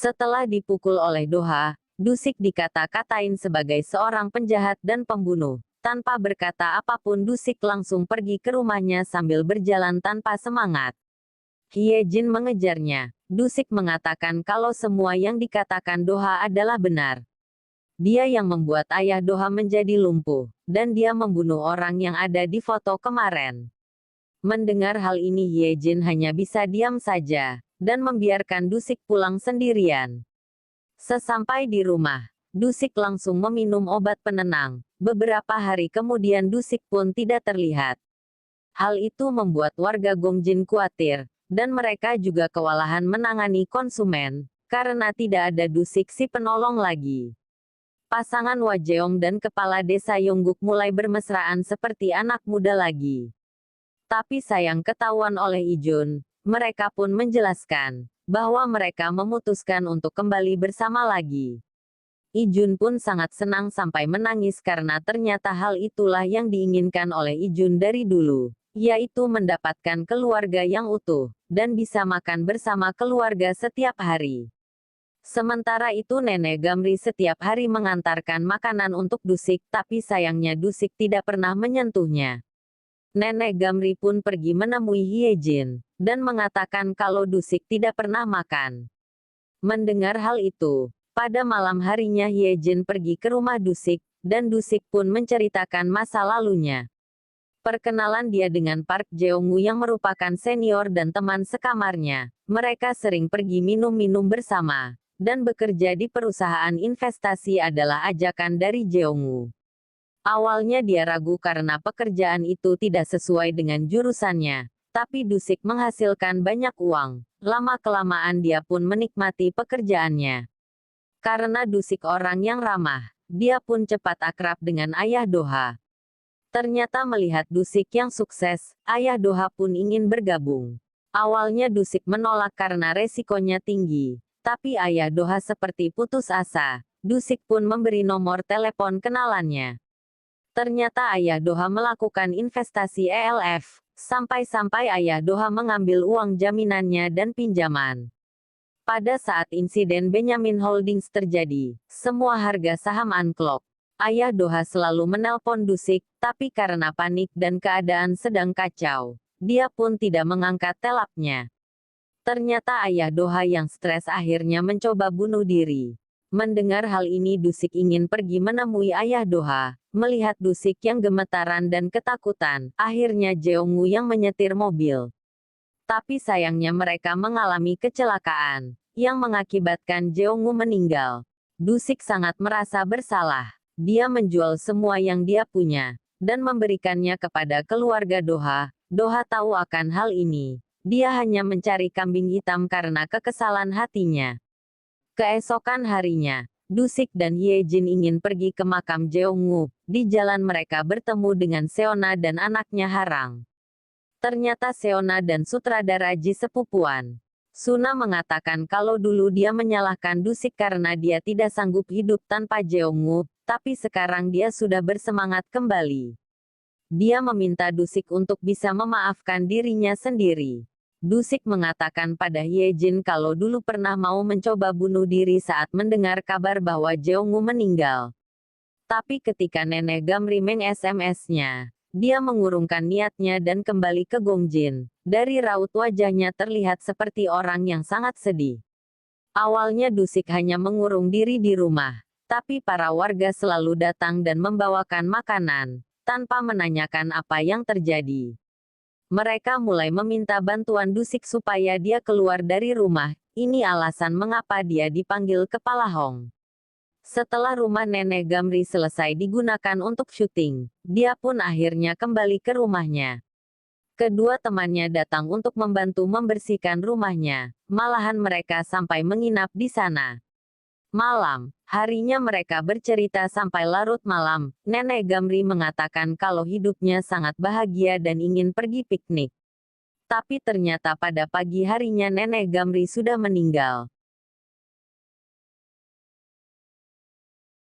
Setelah dipukul oleh Doha, Dusik dikata-katain sebagai seorang penjahat dan pembunuh. Tanpa berkata apapun Dusik langsung pergi ke rumahnya sambil berjalan tanpa semangat. Hyejin mengejarnya. Dusik mengatakan kalau semua yang dikatakan Doha adalah benar. Dia yang membuat ayah Doha menjadi lumpuh, dan dia membunuh orang yang ada di foto kemarin. Mendengar hal ini Hyejin hanya bisa diam saja, dan membiarkan Dusik pulang sendirian. Sesampai di rumah, Dusik langsung meminum obat penenang. Beberapa hari kemudian Dusik pun tidak terlihat. Hal itu membuat warga Gongjin khawatir, dan mereka juga kewalahan menangani konsumen, karena tidak ada Dusik si penolong lagi. Pasangan Wajeong dan kepala desa Yongguk mulai bermesraan seperti anak muda lagi. Tapi sayang ketahuan oleh Ijun, mereka pun menjelaskan bahwa mereka memutuskan untuk kembali bersama lagi. Ijun pun sangat senang sampai menangis karena ternyata hal itulah yang diinginkan oleh Ijun dari dulu, yaitu mendapatkan keluarga yang utuh, dan bisa makan bersama keluarga setiap hari. Sementara itu Nenek Gamri setiap hari mengantarkan makanan untuk Dusik, tapi sayangnya Dusik tidak pernah menyentuhnya. Nenek Gamri pun pergi menemui Hyejin, dan mengatakan kalau Dusik tidak pernah makan. Mendengar hal itu, pada malam harinya Hyejin pergi ke rumah Dusik, dan Dusik pun menceritakan masa lalunya. Perkenalan dia dengan Park Jeongwoo yang merupakan senior dan teman sekamarnya. Mereka sering pergi minum-minum bersama, dan bekerja di perusahaan investasi adalah ajakan dari Jeongwoo. Awalnya dia ragu karena pekerjaan itu tidak sesuai dengan jurusannya, tapi Dusik menghasilkan banyak uang. Lama-kelamaan dia pun menikmati pekerjaannya. Karena Dusik orang yang ramah, dia pun cepat akrab dengan ayah Doha. Ternyata melihat Dusik yang sukses, ayah Doha pun ingin bergabung. Awalnya Dusik menolak karena resikonya tinggi, tapi ayah Doha seperti putus asa. Dusik pun memberi nomor telepon kenalannya. Ternyata ayah Doha melakukan investasi ELF, sampai-sampai ayah Doha mengambil uang jaminannya dan pinjaman. Pada saat insiden Benyamin Holdings terjadi, semua harga saham anjlok. Ayah Doha selalu menelpon Dusik, tapi karena panik dan keadaan sedang kacau, dia pun tidak mengangkat telepnya. Ternyata ayah Doha yang stres akhirnya mencoba bunuh diri. Mendengar hal ini Dusik ingin pergi menemui ayah Doha. Melihat Dusik yang gemetaran dan ketakutan, akhirnya Jeongwoo yang menyetir mobil. Tapi sayangnya mereka mengalami kecelakaan, yang mengakibatkan Jeongwoo meninggal. Dusik sangat merasa bersalah. Dia menjual semua yang dia punya, dan memberikannya kepada keluarga Doha. Doha tahu akan hal ini. Dia hanya mencari kambing hitam karena kekesalan hatinya. Keesokan harinya, Dusik dan Hyejin ingin pergi ke makam Jeongwoo. Di jalan mereka bertemu dengan Seona dan anaknya Harang. Ternyata Seona dan sutradara Ji sepupuan. Suna mengatakan kalau dulu dia menyalahkan Dusik karena dia tidak sanggup hidup tanpa Jeongwoo, tapi sekarang dia sudah bersemangat kembali. Dia meminta Dusik untuk bisa memaafkan dirinya sendiri. Dusik mengatakan pada Hyejin kalau dulu pernah mau mencoba bunuh diri saat mendengar kabar bahwa Jeongwoo meninggal. Tapi ketika Nenek Gamri meng-SMS-nya, dia mengurungkan niatnya dan kembali ke Gongjin. Dari raut wajahnya terlihat seperti orang yang sangat sedih. Awalnya Dusik hanya mengurung diri di rumah, tapi para warga selalu datang dan membawakan makanan, tanpa menanyakan apa yang terjadi. Mereka mulai meminta bantuan Dusik supaya dia keluar dari rumah. Ini alasan mengapa dia dipanggil Kepala Hong. Setelah rumah Nenek Gamri selesai digunakan untuk syuting, dia pun akhirnya kembali ke rumahnya. Kedua temannya datang untuk membantu membersihkan rumahnya, malahan mereka sampai menginap di sana. Malam, harinya mereka bercerita sampai larut malam. Nenek Gamri mengatakan kalau hidupnya sangat bahagia dan ingin pergi piknik. Tapi ternyata pada pagi harinya Nenek Gamri sudah meninggal.